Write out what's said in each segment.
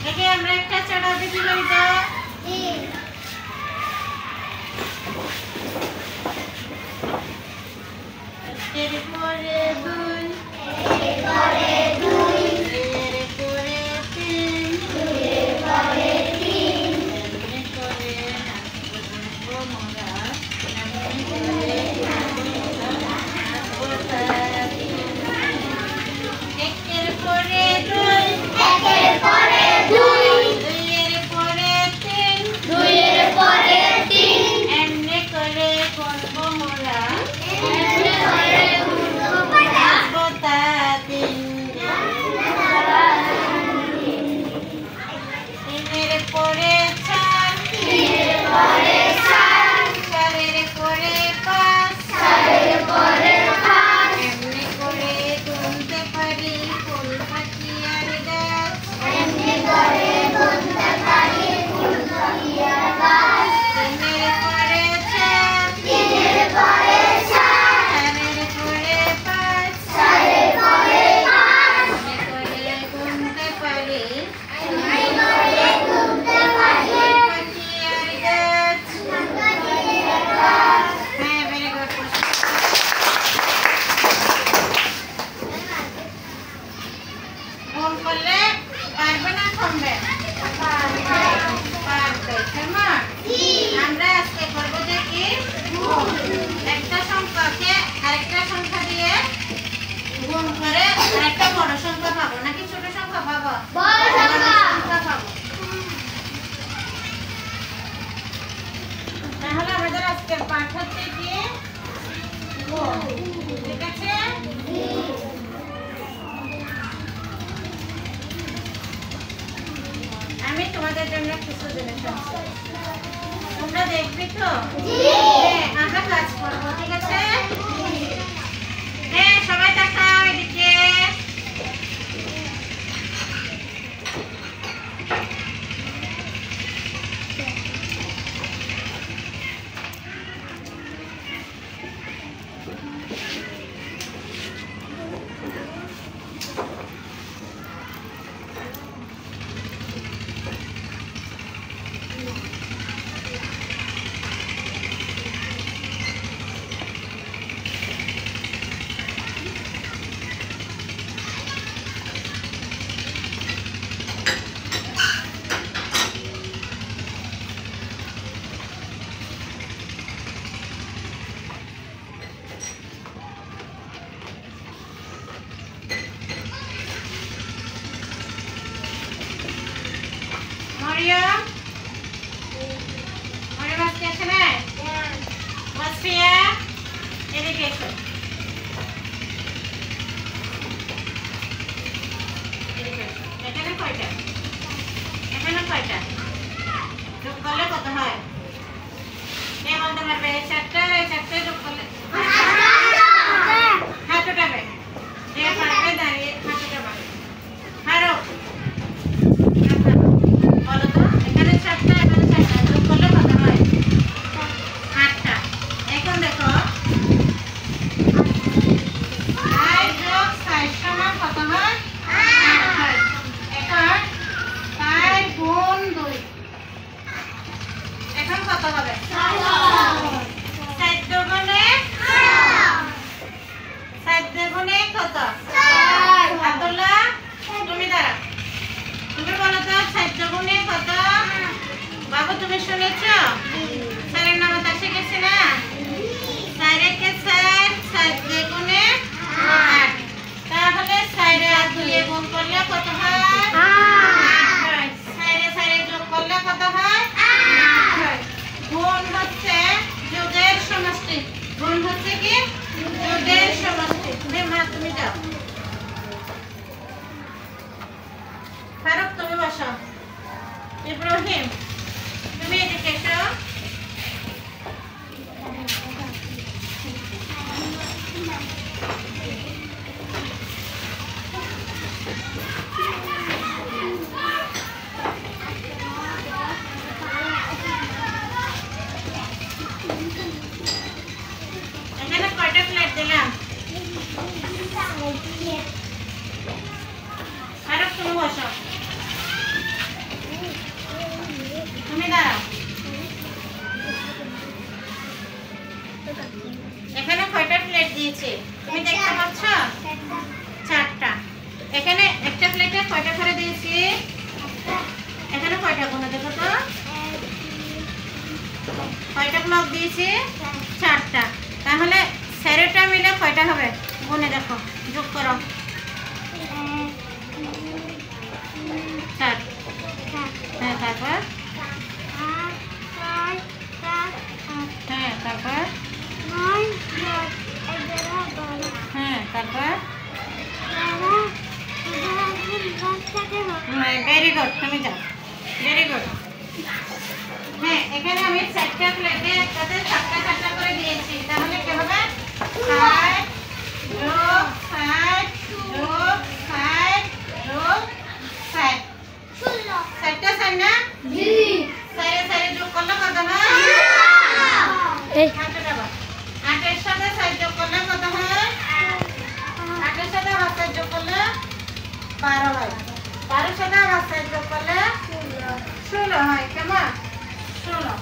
একে আমরা একটা চড়া দিতে পারি তো এরপরে দুই এরপরে দুই এরপরে তিন এরপরে তিন এরপরে মোরা একের পরে দুই একের পরে দুই দুইয়ের পরে তিন দুইয়ের পরে তিন এমনি করে করবো মোরা এমনি করে করবো মোরা বতা তিন তিনের পরে চার তিনের পরে চার চারের পরে পাঁচ চারের পরে পাঁচ এমনি করে গুনতে পারি ফুল পাখি আর গাছ এমনি করে গুনতে পারি ফুল পাখি আর গাছ তিনের পরে চার তিনের পরে চার চারের পরে পাঁচ চারের পরে পাঁচ এমনি করে গুনতে পারি এমনি করে গুনতে পারি পাখি আর গাছ হ্যাঁ ভেরি গুড গুণ করলে পারবে না কমবে পারবে কেমন আমরা আজকে করবো যে কি গুণ একটা সংখ্যাকে আরেকটা সংখ্যা দিয়ে গুণ করে আরেকটা বড় সংখ্যা পাবো নাকি ছোট সংখ্যা পাবো বড় সংখ্যা পাবো তাহলে আমাদের আজকের পাঠ হচ্ছে কি গুণ ঠিক আছে আমি তোমাদের জন্য কিছু জিনিস আছে তোমরা দেখবে তো হ্যাঁ আমরা কাজ করবো ঠিক আছে হ্যাঁ সবাই দেখাও এদিকে Maryam? Maryam ask question hai? Yeah. What's here? Education. Education. এখানে কয়টা? এখানে কয়টা? যোগ করলে কত হয়? কে বলতে পারবে? চারটে যোগ করলে হাত উঠাবে। যে পারবে দাঁড়িয়ে হাত উঠাবে। হারো বলো তো এখানে চারটা যোগ করলে কত হয় 8টা এখন দেখো 5 যোগ 6 সমান কত হয় 8 হয় এখন 5 গুণ 2 এখন কত হবে 7 গুণে 7 গুণে কত 4 আব্দুল্লাহ তুমি দাঁড়াও তুমি বলো তো 7 গুণে কত বাবু তুমি শুনেছো স্যারের নাম তাসে গেছে না স্যারের কে স্যার 7 গুণে 8 তাহলে স্যারে আর 2 গুণ করলে কত হয় 8 হয় স্যারে যোগ করলে কত হয় 8 হয় গুণ হচ্ছে যোগের সমষ্টি গুণ হচ্ছে কি যোগের সমষ্টি তুমি যাও ফারুক তুমি বসো ইব্রাহিম তুমি এদিকে এসো এখানে কয়টা প্লেট দিলাম ফারুক তুমি বসো কয়টা গুনে দেখো তো কয়টা ব্লক দিয়েছি 4টা তাহলে স্যারেটা মিলে কয়টা হবে গুনে দেখো যোগ করো 4 হ্যাঁ তারপর হ্যাঁ তারপর হ্যাঁ তারপর ভেরি গুড তুমি যাও ভেরি গুড হ্যাঁ এখানে আমি 4টা প্লেটে একসাথে 4টা করে দিয়েছি তাহলে কি হবে 60 যোগ 60 যোগ 60 যোগ 60 4টা সাইন না জি সাইরে সাইরে যোগ করলে কত হয় এই 8 এর সাথে 6 যোগ করলে কত হয় 8 এর সাথে 7 যোগ করলে 12 হয় 12 এর সাথে 7 যোগ করলে 16 হয় কেমন 16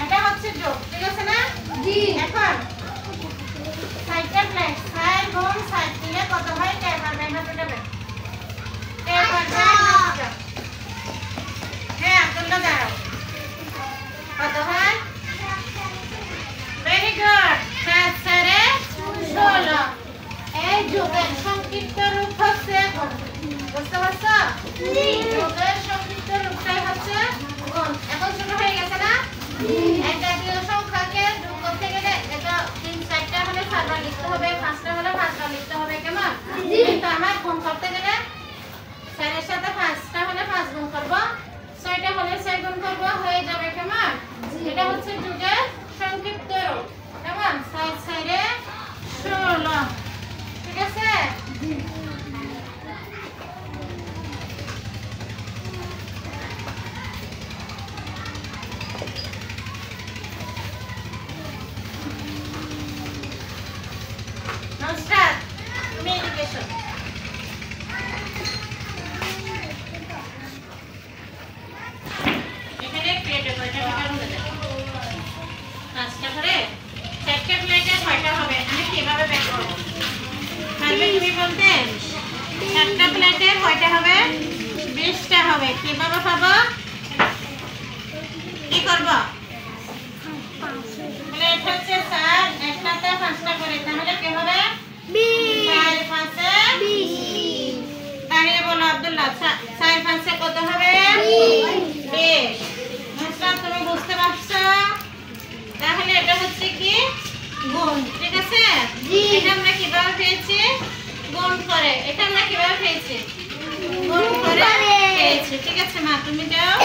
এটা হচ্ছে যোগ ঠিক আছে না জি এখন 60টা প্লেট 6 গুণ 60 দিলে কত হয় কে পারবে হাতে দেবে কে পারবে হ্যাঁ আব্দুল্লাহ দাঁড়াও কত হয় ভেরি গুড 7 সারে 16 এই যোগের সংক্ষিপ্ত রূপ হচ্ছে গুণ বুঝতে পারছো জি যোগের সংক্ষিপ্ত রূপটাই হচ্ছে গুণ এখন শুরু হয়ে গেছে না এক জাতীয় সংখ্যাকে যোগ করতে গেলে এটা 3-4টা হলে 4বার লিখতে হবে 5টা হলে 5বার লিখতে হবে কেমন জি কিন্তু আমার গুণ করতে গেলে 4 এর সাথে 5টা হলে 5 গুণ করব 6টা হলে 6 গুণ করব হয়ে যাবে কেমন এটা হচ্ছে যোগের সংক্ষিপ্ত রূপ কেমন 6 4 16 ঠিক আছে জি স্টার্ট তুমি এডুকেশন এখানে প্লেটে কয়টা হবে দেখো 5টা করে 4টা প্লেটে কয়টা হবে আমি কিভাবে বের করব পারবে তুমি বলতে 4টা প্লেটে কয়টা হবে 20টা হবে কিভাবে পাবো কি করব প্লেট হচ্ছে 4 একটাতে 5টা করে তাহলে কি হবে 20 4 5 20 দাঁড়িয়ে বলো আব্দুল্লাহ 4 5 কত হবে 20 মুস্তাফ তুমি বুঝতে পারছো তাহলে এটা হচ্ছে কি গুণ ঠিক আছে জি এটা আমরা কিভাবে পেয়েছি গুণ করে এটা আমরা কিভাবে পেয়েছি গুণ করে পেয়েছি ঠিক আছে মা তুমি যাও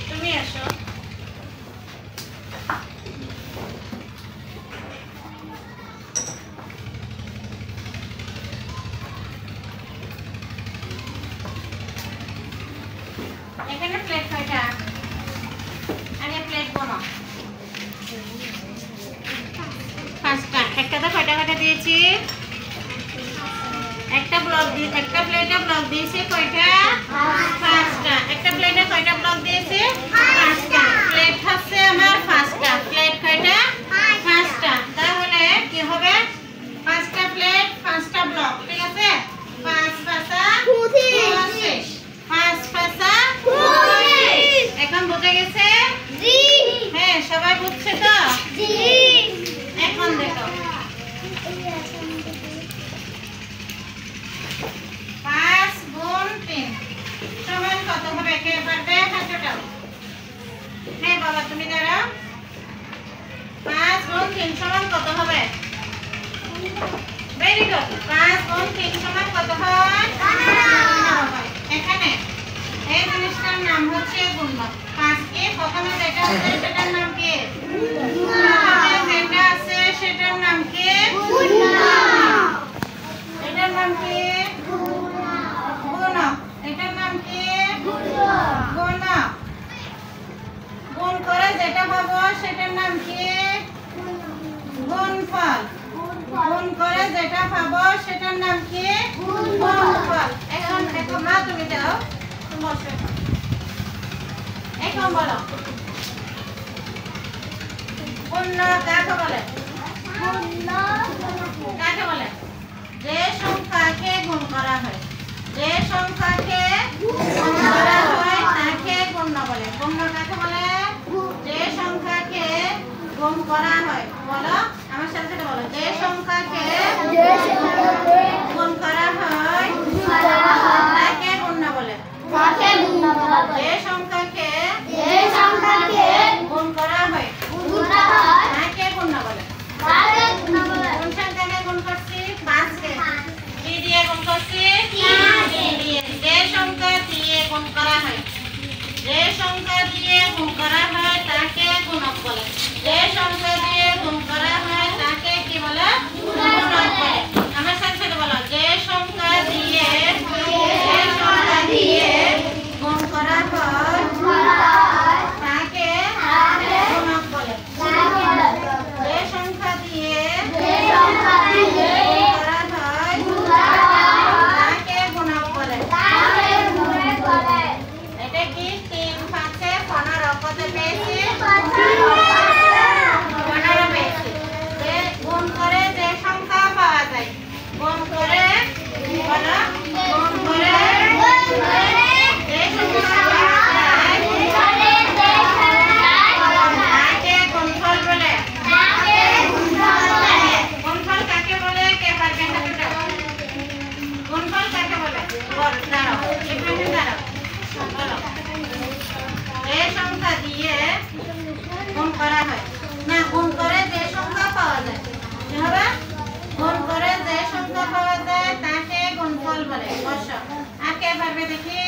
তুমি আসো এখানে প্লেট কয়টা আগে প্লেট বানাও 5টা একটাতে কয়টা কয়টা দিয়েছি একটা প্লেটে ব্লক দিয়েছি কয়টা 5টা একটা প্লেটে কয়টা ব্লক দিয়েছি 5টা প্লেট হচ্ছে আমার 5টা প্লেট কয়টা 5টা তাহলে কি হবে 5টা প্লেট 5টা ব্লক ঠিক আছে 5 5 25 5 5 25 এখন বুঝে গেছে জি হ্যাঁ সবাই বুঝছে তো জি এখন দেখো 5 গুণ 3 সমান কত হবে কে পারবে হাতটা হ্যাঁ বাবা তুমি দাঁড়াও 5 গুণ 3 সমান কত হবে ভেরি গুড 5 গুণ 3 সমান কত হয় 15 এখানে এই জিনিসটার নাম হচ্ছে গুণক 5 কে প্রথমে যেটা আছে সেটার নাম কি গুণক যেটা আছে সেটার নাম কি গুণক এটার নাম কি গুণক এটার নাম কি গুণক গুণ করে যেটা পাবো সেটার নাম কি গুণফল গুণ করে যেটা পাবো সেটার নাম কি গুণফল এখন দেখো মা তুমি দাও তুমি বসো এখন বলো পূর্ণ কাকে বলে? কাকে বলে? যে সংখ্যাকে গুণ করা হয়, যে সংখ্যাকে গুণ করা হয় তাকে পূর্ণ বলে। পূর্ণ কাকে বলে? যে সংখ্যাকে গুণ করা হয়। বলো আমার সাথে সাথে বলো, যে সংখ্যাকে গুণ করা হয় তাকে পূর্ণ বলে। যে সংখ্যাকে গুণ করা হয় তাকে পূর্ণ বলে। কোন সংখ্যাকে গুণ করছি? 5 কে কি দিয়ে গুণ করছি? 3 দিয়ে। যে সংখ্যা দিয়ে গুণ করা হয়, যে সংখ্যা দিয়ে গুণ করা হয় তাকে গুণক বলে। যে সংখ্যা দিয়ে গুণ করা হয় তাকে কি বলে? গুণক বলে। আমার সাথে সাথে বলো, যে সংখ্যা দিয়ে গুণ করা হয় তাকে গুণক বলে। যে সংখ্যা দিয়ে গুণ করা হয় তাকে গুণক বলে। এটা কি 3 5 15 কত পেয়েছি? 15 পেয়েছি। যে গুণ করে যে সংখ্যা পাওয়া যায়, গুণ করে বলো, গুণ করে যে সংখ্যা পাওয়া যায় তাকে গুণফল বলে। গুণফল কাকে বলে? কে পারবে হাত উঠাও। গুণফল কাকে বলে? বলো, দাঁড়াও একটু দাঁড়াও, বলো। যে সংখ্যা দিয়ে গুণ করা হয় না, গুণ করে যে সংখ্যা পাওয়া যায়, কি হবে? গুণ করে যে সংখ্যা পাওয়া যায় তাকে গুণফল বলে। বসো, আর কে পারবে দেখি?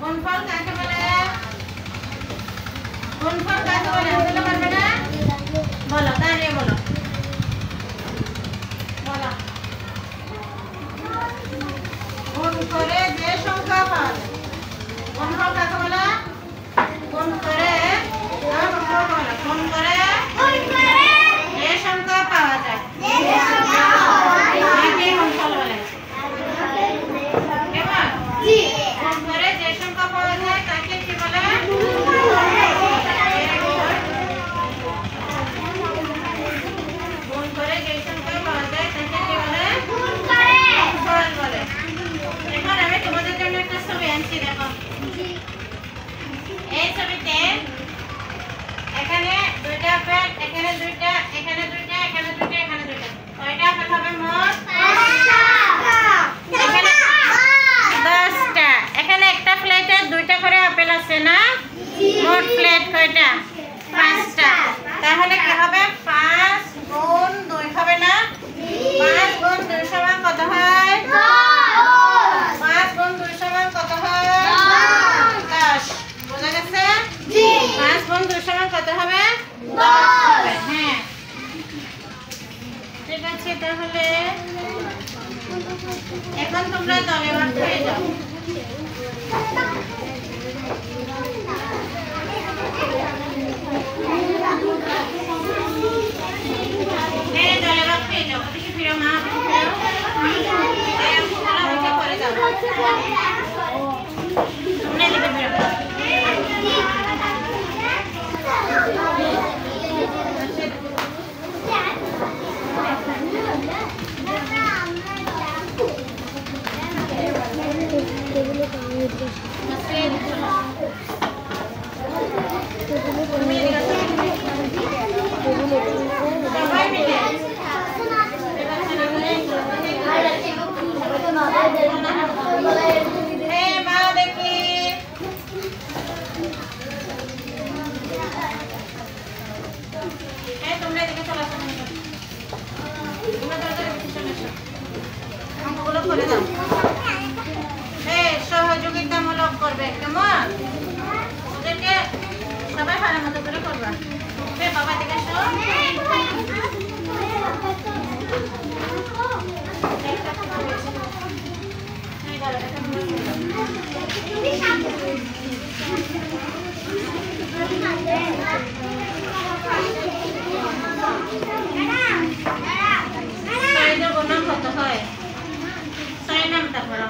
গুণফল কাকে বলে? গুণফল কাকে বলে? বলতে পারবে না? বলো, দাঁড়িয়ে বলো, বলো। গুণ করে যে সংখ্যা পাওয়া যায়, গুণফল কাকে বলে? গুণ করে গুণ করে যে সংখ্যা পাওয়া যায় তাকে গুণফল বলে। কেমন? গুণ করে যে সংখ্যা পাওয়া যায় তাকে কি বলে? গুণ করে যে সংখ্যা পাওয়া যায় তাকে কি বলে? গুণফল বলে। এখন আমি তোমাদের জন্য একটা ছবি আনছি, দেখো। এই ছবিতে এখানে 2টা আপেল, এখানে 2টা, এখানে 2টা, এখানে 2টা, এখানে 2টা। কয়টা আপেল হবে মোট? 5টা। এখানে 10টা। এখানে একটা প্লেটে 2টা করে আপেল আছে না? মোট প্লেট কয়টা? 5টা। তাহলে কি হবে? 5 গুণ 2 হবে না? 5 গুণ 2 সমান কত হয়? 5 গুণ 2 সমান কত হয়? 10। বোঝা গেছে? 5 গুণ 2 সমান কত হবে? 10 হবে। হ্যাঁ, ঠিক আছে। তাহলে এখন তোমরা দলে ভাগ হয়ে যাও। দলে ভাগ হয়ে যাও। ওদিকে ফিরো, মা ওদিকে ফিরো। করে যাও, তোমরা এদিকে ফিরো। সহযোগিতামূলক করবে, কেমন? ওদেরকে সবাই ভালো মতো করে করবা। বাবা দিকে কত হয়? 6 নামটা করো।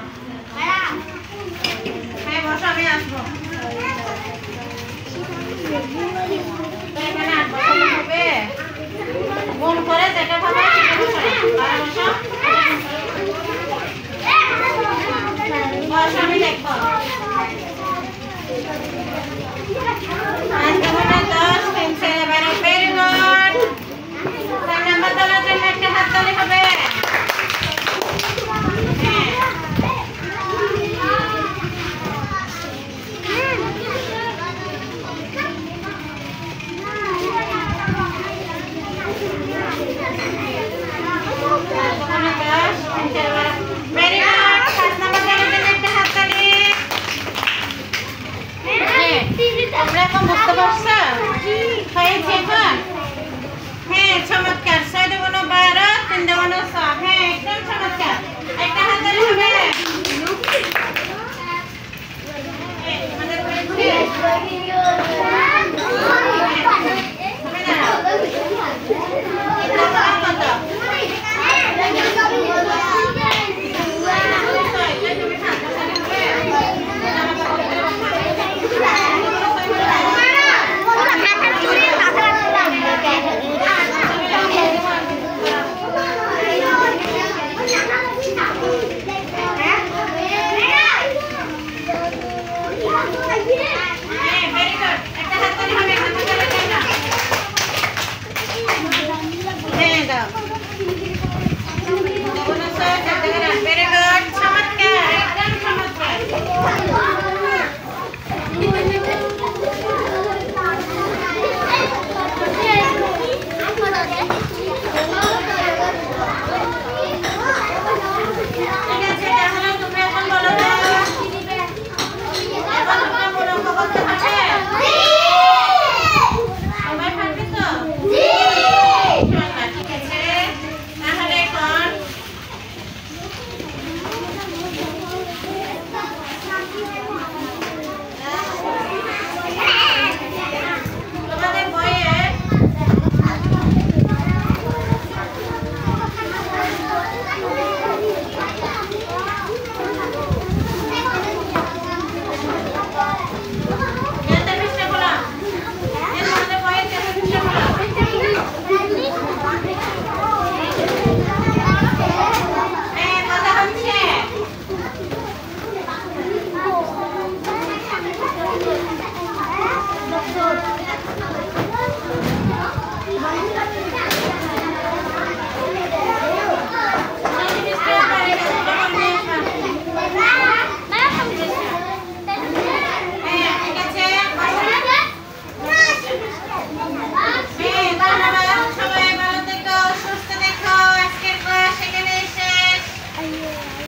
হ্যাঁ, বসো, আমি আসবো। এখানে আসবো। যেটা ভাবে সেটা বসো। বসো আমি দেখবো। 10 3 से 12 ভেরি গুড। 4 নাম্বার দলের জন্য একটা হাততালি হবে। বুঝতে পারছো? হয়েছে এখন? হ্যাঁ চমৎকার। 6 × 12 3 × 6 হ্যাঁ একদম চমৎকার। একটা হাততালি হবে। আমাদের ঘুরে ঘুরে